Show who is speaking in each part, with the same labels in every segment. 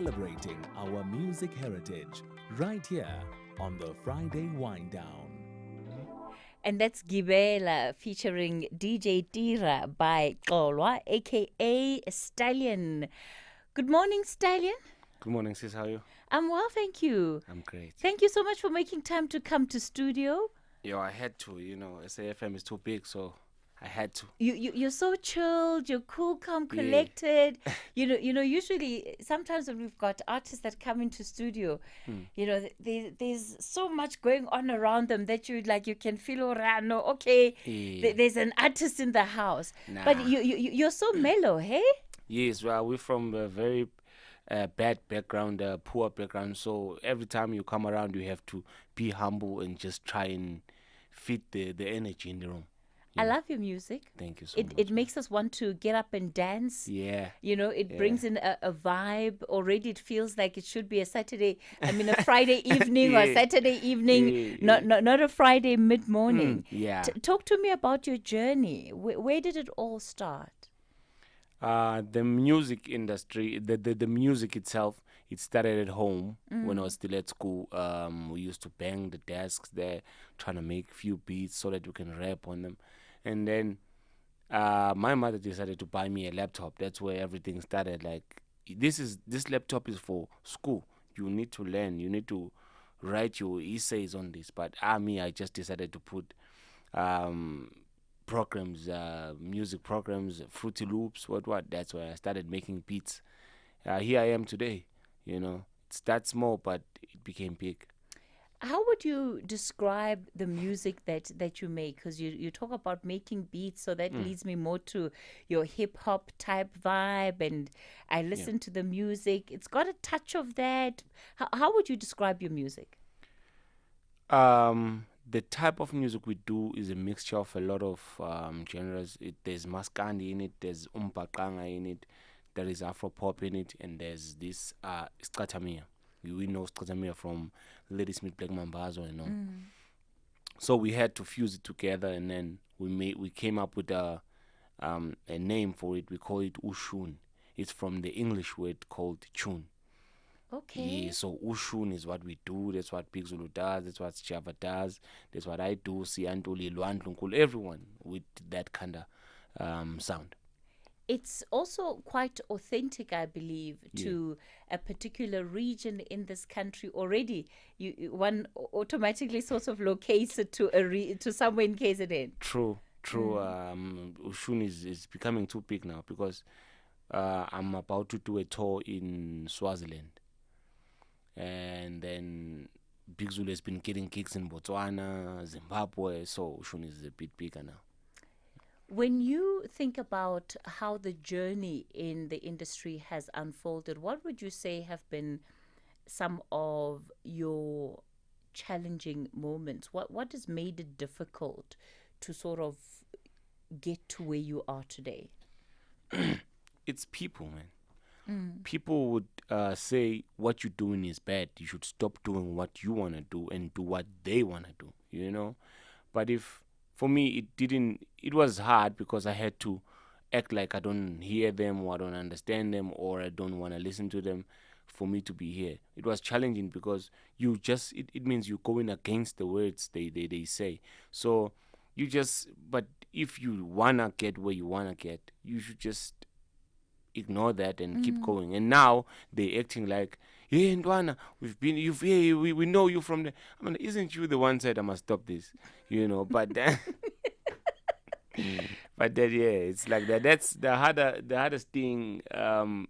Speaker 1: celebrating our music heritage right here on the Friday Wind Down.
Speaker 2: And that's Gibela featuring DJ Tira by Xolwa, aka Istallion. Good morning, Stallion.
Speaker 3: Good morning, sis. How are you?
Speaker 2: I'm well, thank you.
Speaker 3: I'm great.
Speaker 2: Thank you so much for making time to come to studio.
Speaker 3: I had to. SAFM is too big, so I had to.
Speaker 2: You're so chilled, you're cool, calm, collected. Usually sometimes when we've got artists that come into studio, there's so much going on around them that you can feel, there's an artist in the house.
Speaker 3: Nah.
Speaker 2: But you're so mellow, hey?
Speaker 3: Yes, well, we're from a very bad background, poor background. So every time you come around, you have to be humble and just try and fit the energy in the room.
Speaker 2: I love your music.
Speaker 3: Thank you so much.
Speaker 2: It makes us want to get up and dance.
Speaker 3: Yeah.
Speaker 2: It brings in a vibe. Already it feels like it should be a Friday evening or Saturday evening, not a Friday mid-morning. Talk to me about your journey. Where did it all start?
Speaker 3: The music industry, the music itself, it started at home when I was still at school. We used to bang the desks there, trying to make few beats so that we can rap on them. And then my mother decided to buy me a laptop. That's where everything started. Like, this laptop is for school. You need to learn. You need to write your essays on this. But I just decided to put programs, music programs, Fruity Loops, what. That's where I started making beats. Here I am today. It's that small, but it became big.
Speaker 2: How would you describe the music that you make? Because you talk about making beats, so that leads me more to your hip-hop type vibe, and I listen to the music. It's got a touch of that. How would you describe your music?
Speaker 3: The type of music we do is a mixture of a lot of genres. There's maskandi in it, there's umbaqanga in it, there is afro-pop in it, and there's this Skatamia. We know Skatamia from Ladysmith Black Mambazo and all. So we had to fuse it together, and then we came up with a name for it. We call it Ushun. It's from the English word called tune.
Speaker 2: Okay.
Speaker 3: Yeah, so Ushun is what we do. That's what Big Zulu does. That's what Java does. That's what I do. Siantuli, Luandlunkul, everyone with that kind of sound.
Speaker 2: It's also quite authentic, I believe, to a particular region in this country already. One automatically sort of locates it to somewhere in KZN.
Speaker 3: True. Ushun is becoming too big now because I'm about to do a tour in Swaziland. And then Big Zulu has been getting gigs in Botswana, Zimbabwe, so Ushun is a bit bigger now.
Speaker 2: When you think about how the journey in the industry has unfolded, what would you say have been some of your challenging moments? What has made it difficult to sort of get to where you are today?
Speaker 3: It's people, man. People would say what you're doing is bad. You should stop doing what you want to do and do what they want to do, But for me, it was hard because I had to act like I don't hear them or I don't understand them or I don't want to listen to them for me to be here. It was challenging because it means you're going against the words they say. So but if you want to get where you want to get, you should just ignore that and keep going. And now they're acting like, yeah, Ndwana, we know you from the. Isn't you the one said I must stop this? But but that it's like that. That's the hardest thing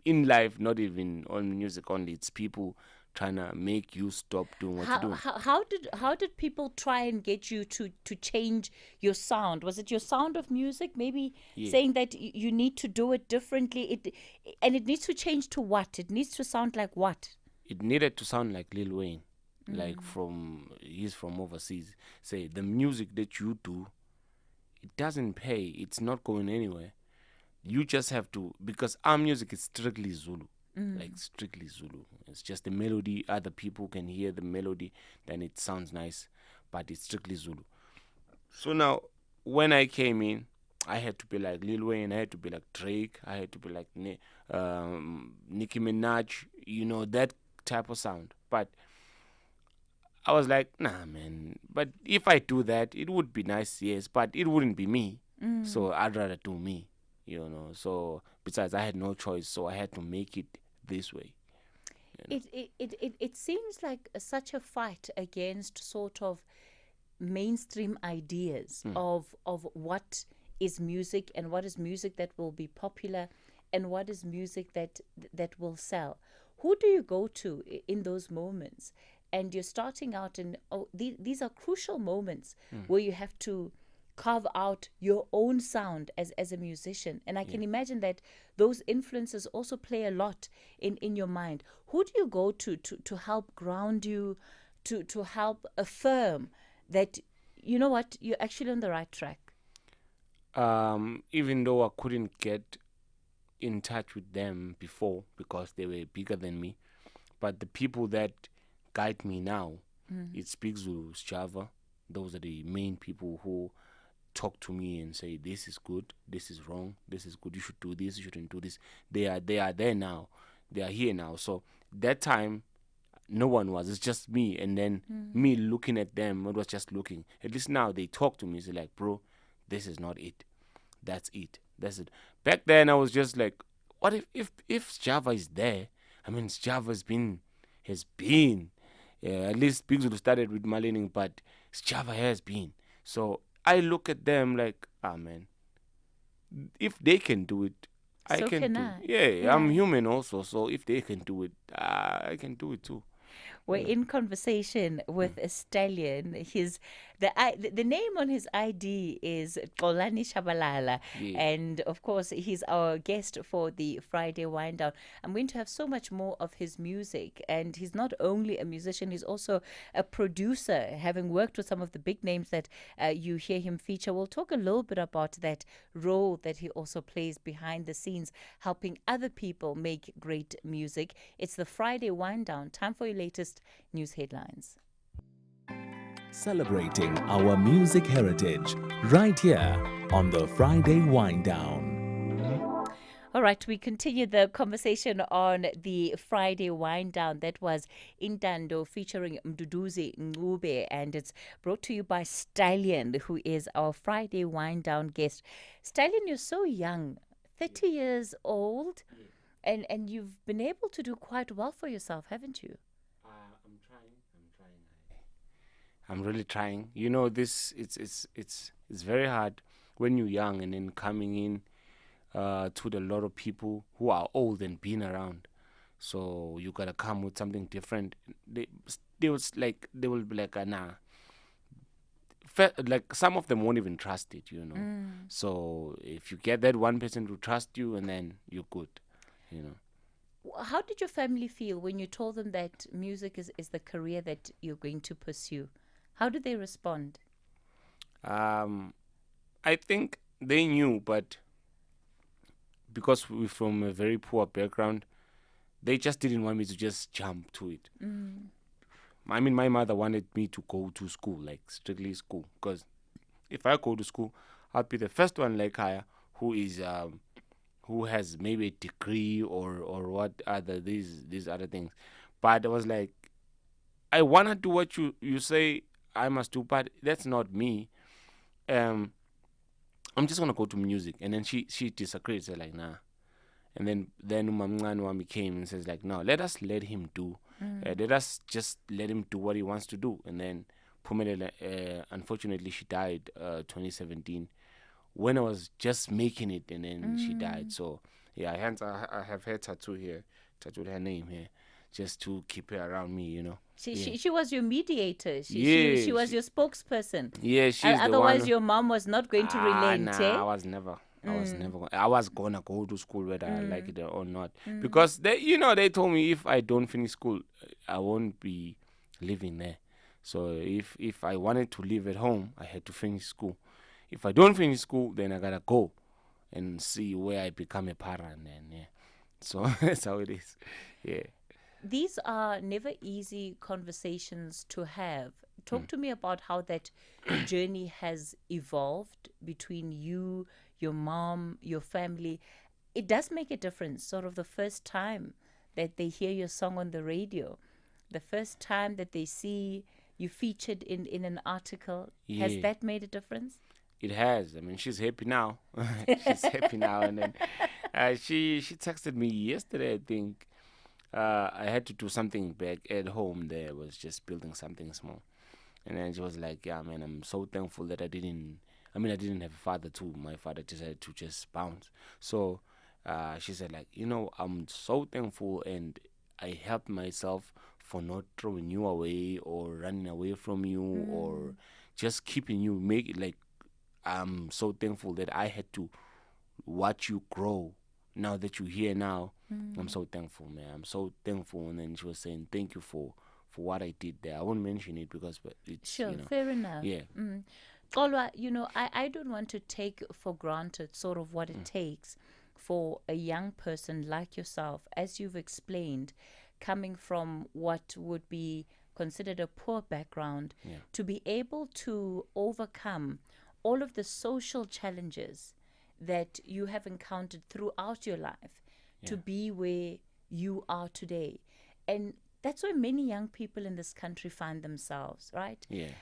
Speaker 3: in life. Not even on music only. It's people trying to make you stop doing what you're doing.
Speaker 2: How did people try and get you to change your sound? Was it your sound of music? Maybe saying that you need to do it differently. It needs to change to what? It needs to sound like what?
Speaker 3: It needed to sound like Lil Wayne, like he's from overseas. Say the music that you do, it doesn't pay. It's not going anywhere. You just have to, because our music is strictly Zulu. Like strictly Zulu. It's just the melody. Other people can hear the melody, then it sounds nice, but it's strictly Zulu. So now, when I came in, I had to be like Lil Wayne, I had to be like Drake, I had to be like Nicki Minaj, that type of sound. But I was like, nah, man. But if I do that, it would be nice, yes, but it wouldn't be me. So I'd rather do me. So besides, I had no choice, so I had to make it this way.
Speaker 2: It seems like such a fight against sort of mainstream ideas of what is music and what is music that will be popular and what is music that will sell. Who do you go to in those moments? And you're starting out, and these are crucial moments where you have to carve out your own sound as a musician. And I can imagine that those influences also play a lot in your mind. Who do you go to help ground you, to help affirm that, you know what, you're actually on the right track?
Speaker 3: Even though I couldn't get in touch with them before because they were bigger than me, but the people that guide me now, it's Big Zulu, Java. Those are the main people who talk to me and say, this is good, this is wrong, this is good, you should do this, you shouldn't do this. They are there now, they are here now. So that time no one was, it's just me, and then me looking at them. It was just looking. At least now they talk to me, it's like, bro, this is not it, that's it. Back then I was just like, what if Java is there? I mean, Java has been at least Big Zulu started with Malining, but Java has been. So I look at them like, man, if they can do it, I
Speaker 2: So
Speaker 3: can
Speaker 2: can
Speaker 3: do.
Speaker 2: I.
Speaker 3: Yeah, I'm
Speaker 2: Yeah.
Speaker 3: human also. So if they can do it, I can do it too.
Speaker 2: We're in conversation with Istallion. The name on his ID is Xolani Tshabalala,
Speaker 3: Yeah.
Speaker 2: and of course he's our guest for the Friday Wind Down. I'm going to have so much more of his music, and he's not only a musician; he's also a producer, having worked with some of the big names that you hear him feature. We'll talk a little bit about that role that he also plays behind the scenes, helping other people make great music. It's the Friday Wind Down. Time for your latest news headlines.
Speaker 1: Celebrating our music heritage right here on the Friday Wind Down.
Speaker 2: All right, we continue the conversation on the Friday Wind Down. That was Intando featuring Mduduzi Ngube, and it's brought to you by Istallion, who is our Friday Wind Down guest. Istallion, you're so young, 30 years old, and you've been able to do quite well for yourself, haven't you?
Speaker 3: I'm trying. I'm really trying. This it's very hard when you're young and then coming in to the lot of people who are old and been around. So you gotta come with something different. They will be like, nah. Like some of them won't even trust it. So if you get that one person to trust you, and then you're good.
Speaker 2: How did your family feel when you told them that music is the career that you're going to pursue? How did they respond?
Speaker 3: I think they knew, but because we're from a very poor background, they just didn't want me to just jump to it. I mean, my mother wanted me to go to school, like strictly school, because if I go to school, I'll be the first one like her who has maybe a degree or what other these other things. But I was like, I wanna do what you say I must do, but that's not me. I'm just gonna go to music. And then she disagreed, said like, nah. And then Umamncane Wami came and says like, no, let him do. Let us just let him do what he wants to do. And then Phumelela, unfortunately, she died 2017 when I was just making it, and then she died. So yeah, hence I have her tattooed her name here, just to keep her around me.
Speaker 2: She was your mediator.
Speaker 3: Yeah,
Speaker 2: She was your spokesperson.
Speaker 3: Yeah, she's the
Speaker 2: Otherwise,
Speaker 3: one.
Speaker 2: your mom was not going to relent.
Speaker 3: Nah, I was never. I was gonna go to school whether I like it or not, because they told me if I don't finish school, I won't be living there. So if I wanted to live at home, I had to finish school. If I don't finish school, then I gotta go and see where I become a parent. And yeah, so that's how it is. Yeah.
Speaker 2: These are never easy conversations to have. Talk to me about how that journey has evolved between you, your mom, your family, it does make a difference. Sort of the first time that they hear your song on the radio, the first time that they see you featured in an article, has
Speaker 3: Yeah.
Speaker 2: that made a difference?
Speaker 3: It has. I mean, she's happy now. She's happy now. And then she texted me yesterday, I think. I had to do something back at home there. I was just building something small. And then she was like, yeah, man, I'm so thankful that I didn't have a father too. My father decided to just bounce. So she said, like, I'm so thankful and I helped myself for not throwing you away or running away from you or just keeping you. I'm so thankful that I had to watch you grow. Now that you're here now, I'm so thankful, man. I'm so thankful. And then she was saying, thank you for what I did there. I won't mention it because but it's,
Speaker 2: Sure, fair enough.
Speaker 3: yeah.
Speaker 2: Xolwa, I don't want to take for granted sort of what it takes for a young person like yourself, as you've explained, coming from what would be considered a poor background, to be able to overcome all of the social challenges that you have encountered throughout your life to be where you are today. And that's where many young people in this country find themselves, right?
Speaker 3: Yeah.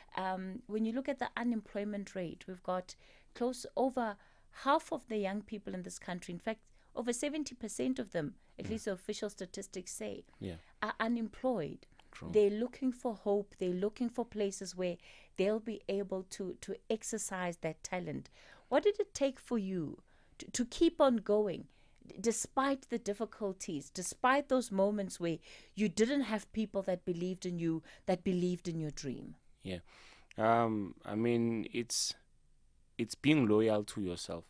Speaker 2: When you look at the unemployment rate, we've got close over half of the young people in this country, in fact, over 70% of them, at least the official statistics say, are unemployed.
Speaker 3: True.
Speaker 2: They're looking for hope. They're looking for places where they'll be able to exercise that talent. What did it take for you to keep on going, despite the difficulties, despite those moments where you didn't have people that believed in you, that believed in your dream?
Speaker 3: Yeah. I mean, it's being loyal to yourself,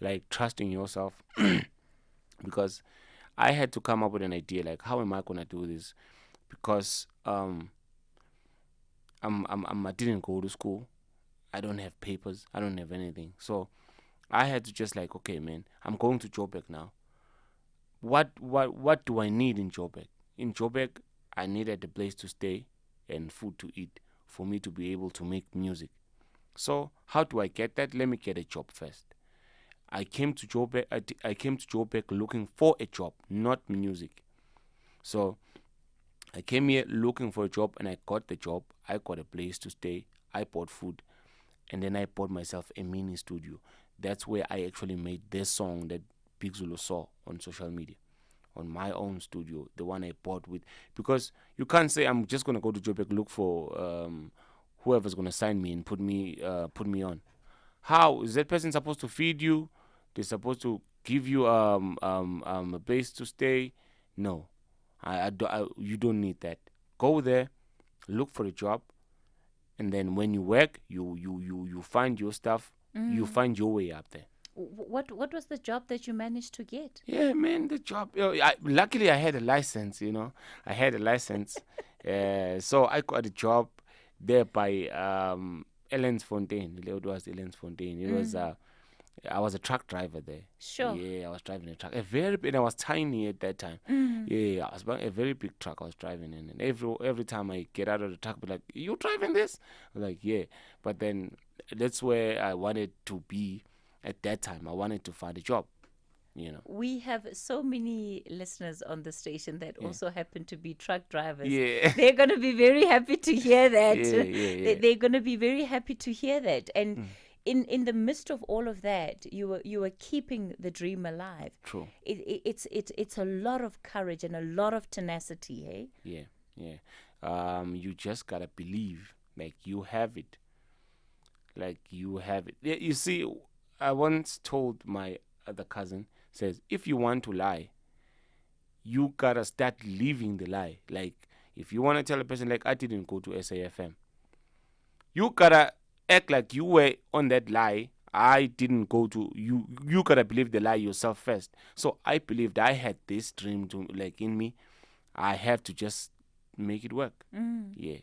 Speaker 3: like trusting yourself, because I had to come up with an idea, like, how am I gonna do this? Because I didn't go to school. I don't have papers. I don't have anything. So I had to just like, okay, man, I'm going to Joburg now. What do I need in Joburg? In Joburg, I needed a place to stay and food to eat for me to be able to make music. So how do I get that? Let me get a job first. I came to Joburg. I came to Joburg looking for a job, not music. So I came here looking for a job and I got the job. I got a place to stay. I bought food. And then I bought myself a mini studio. That's where I actually made this song that Big Zulu saw on social media, on my own studio, the one I bought with. Because you can't say I'm just going to go to Joburg, look for whoever's going to sign me and put me on. How is that person supposed to feed you? They're supposed to give you a place to stay? No, you don't need that. Go there, look for a job, and then when you work, you find your stuff. You find your way up there.
Speaker 2: What was the job that you managed to get?
Speaker 3: Yeah, man, the job. Luckily, I had a license. I had a license, so I got a job there by Ellensfontein. It was Ellensfontein. It was I was a truck driver there.
Speaker 2: Sure.
Speaker 3: Yeah, I was driving a truck. And I was tiny at that time. Yeah, I was a very big truck I was driving in. And every time I get out of the truck, be like, "You driving this?" I'm like, "Yeah." But then that's where I wanted to be at that time. I wanted to find a job.
Speaker 2: We have so many listeners on the station that also happen to be truck drivers.
Speaker 3: Yeah.
Speaker 2: They're going to be very happy to hear that.
Speaker 3: Yeah.
Speaker 2: They're going to be very happy to hear that. And in the midst of all of that, you were keeping the dream alive.
Speaker 3: True.
Speaker 2: It's a lot of courage and a lot of tenacity, eh?
Speaker 3: Yeah. You just gotta believe, like you have it. Like you have it. Yeah, you see, I once told my other cousin, says, if you want to lie, you gotta start living the lie. Like, if you want to tell a person, like, I didn't go to SAFM, you gotta act like you were on that lie. I didn't go to you gotta believe the lie yourself first. So I believed I had this dream to, like, in me. I have to just make it work. Yeah.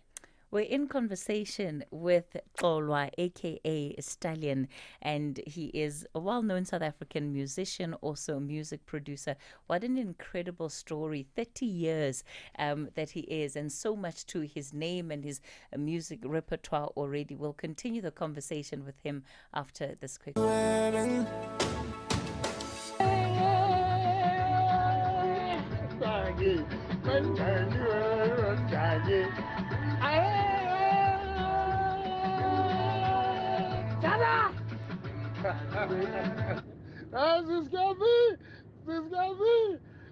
Speaker 2: We're in conversation with Xolwa, aka Istallion, and he is a well known South African musician, also a music producer. What an incredible story! 30 years that he is, and so much to his name and his music repertoire already. We'll continue the conversation with him after this quick.
Speaker 4: This Cathy! This Cathy!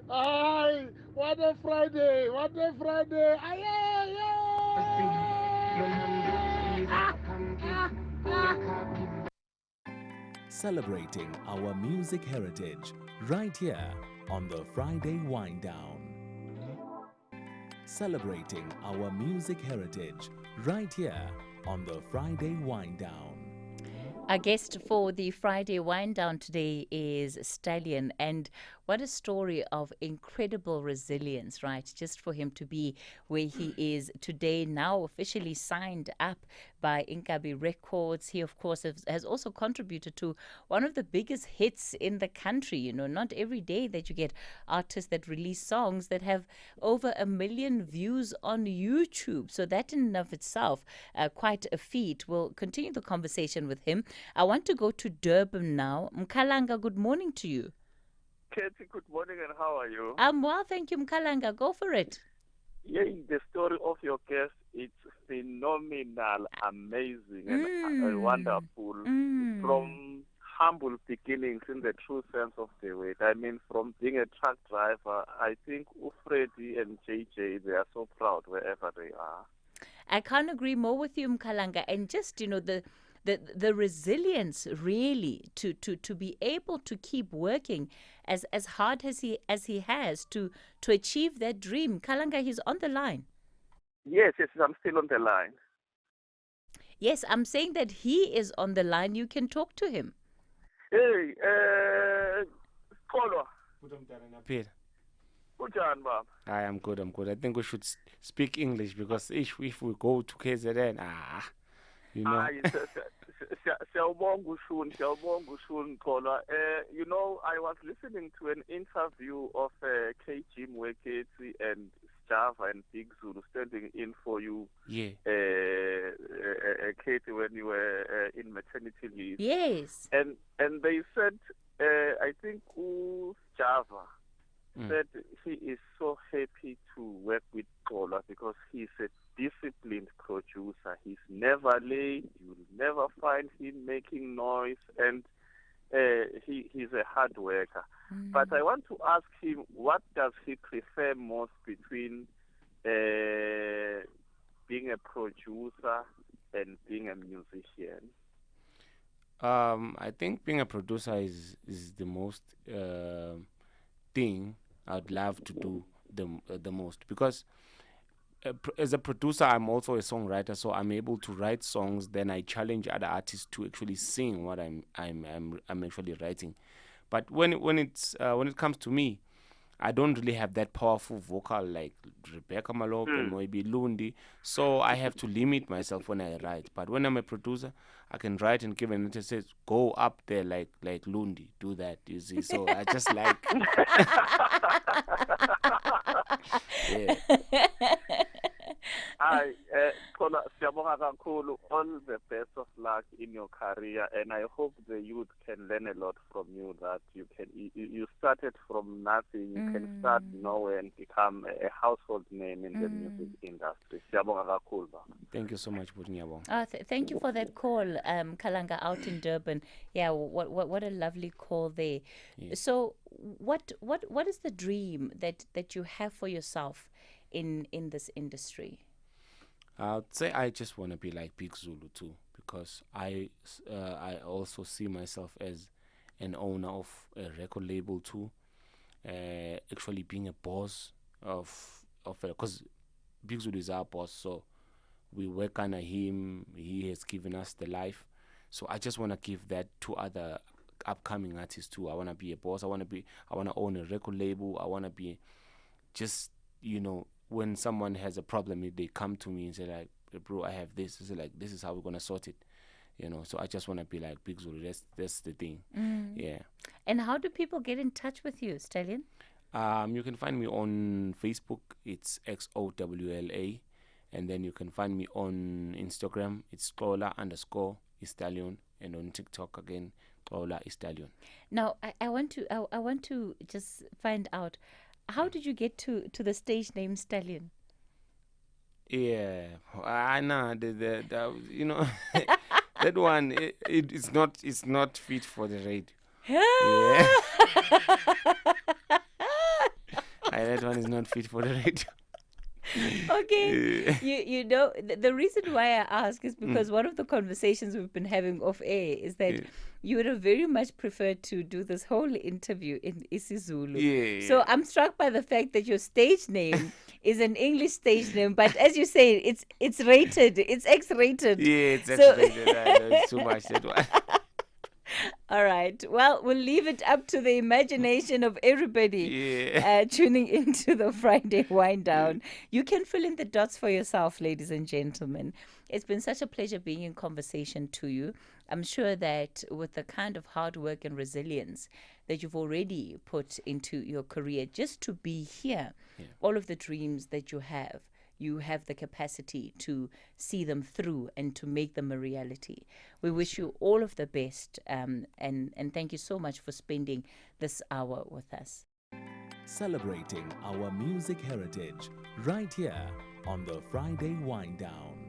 Speaker 4: Aye! What a Friday! What a Friday! Aye!
Speaker 1: Celebrating our music heritage right here on the Friday Wind Down. Celebrating our music heritage right here on the Friday Wind Down.
Speaker 2: Our guest for the Friday Wind Down today is Istallion, and what a story of incredible resilience, right? Just for him to be where he is today, now officially signed up by Inkabi Records. He, of course, has also contributed to one of the biggest hits in the country. You know, not every day that you get artists that release songs that have over 1 million views on YouTube. So that in and of itself, quite a feat. We'll continue the conversation with him. I want to go to Durban now. Mkhalanga, good morning to you.
Speaker 5: Cathy, good morning, and how are you?
Speaker 2: I'm well, thank you, Mkhalanga. Go for it.
Speaker 5: Yeah, the story of your guest, it's phenomenal, amazing, and wonderful. From humble beginnings in the true sense of the word. I mean, from being a truck driver, I think Freddie and JJ, they are so proud wherever they are.
Speaker 2: I can't agree more with you, Mkhalanga. And just, you know, the resilience really to be able to keep working as hard as he has to achieve that dream. Kalanga, he's on the line.
Speaker 5: Yes, I'm still on the line.
Speaker 2: Yes, I'm saying that he is on the line. You can talk to him.
Speaker 5: Hey, Kolwa.
Speaker 3: I am good. I think we should speak English because if we go to KZN, you know.
Speaker 5: You know, I was listening to an interview of KG Mweketi and Java and Big Zulu standing in for you.
Speaker 3: Yeah.
Speaker 5: Katie, when you were in maternity leave.
Speaker 2: Yes.
Speaker 5: And they said, I think Java said he is so happy to work with Kola because he's a disciplined producer. He's never late. You'll never find him making noise, and he's a hard worker. But I want to ask him, what does he prefer most between being a producer and being a musician?
Speaker 3: I think being a producer is the most thing I'd love to do the most, because as a producer, I'm also a songwriter, so I'm able to write songs. Then I challenge other artists to actually sing what I'm actually writing. But when it comes to me, I don't really have that powerful vocal like Rebecca Malope and maybe Lundi, so I have to limit myself when I write. But when I'm a producer, I can write and give an, it says go up there like Lundi, do that. You see, so I just like. Yeah.
Speaker 5: Hi, all the best of luck in your career, and I hope the youth can learn a lot from you. That you started from nothing, you can start nowhere and become a household name in the music industry.
Speaker 3: Thank you so much, Butnyabo.
Speaker 2: Thank you for that call, Kalanga, out in Durban. Yeah, what a lovely call there. Yes. So, what is the dream that you have for yourself in this industry?
Speaker 3: I'd say I just want to be like Big Zulu too, because I also see myself as an owner of a record label too. Actually being a boss of because Big Zulu is our boss, so we work under him. He has given us the life, so I just want to give that to other upcoming artists too. I want to be a boss. I want to own a record label. I want to be just, when someone has a problem, they come to me and say like, bro, I have this. It's like, this is how we're gonna sort it. You know, so I just want to be like Big Zulu. That's the thing. Yeah.
Speaker 2: And how do people get in touch with you, Istallion?
Speaker 3: You can find me on Facebook. It's XOWLA. And then you can find me on Instagram. It's Xola_Istallion. And on TikTok again, Xola Istallion.
Speaker 2: Now, I want to just find out, how did you get to the stage name Istallion?
Speaker 3: Yeah, I know the you know that one. It's not fit for the radio. Yeah, that one is not fit for the radio.
Speaker 2: Okay, you know the reason why I ask is because one of the conversations we've been having off air is that you would have very much preferred to do this whole interview in isiZulu.
Speaker 3: Yeah.
Speaker 2: So I'm struck by the fact that your stage name is an English stage name, but as you say, it's rated, it's X-rated.
Speaker 3: Yeah, it's
Speaker 2: So-
Speaker 3: X-rated. I know, it's too much that one.
Speaker 2: All right. Well, we'll leave it up to the imagination of everybody
Speaker 3: Yeah.
Speaker 2: tuning into the Friday Wind Down. You can fill in the dots for yourself, ladies and gentlemen. It's been such a pleasure being in conversation to you. I'm sure that with the kind of hard work and resilience that you've already put into your career just to be here, all of the dreams that you have the capacity to see them through and to make them a reality. We wish you all of the best, and thank you so much for spending this hour with us.
Speaker 1: Celebrating our music heritage right here on the Friday Wind Down.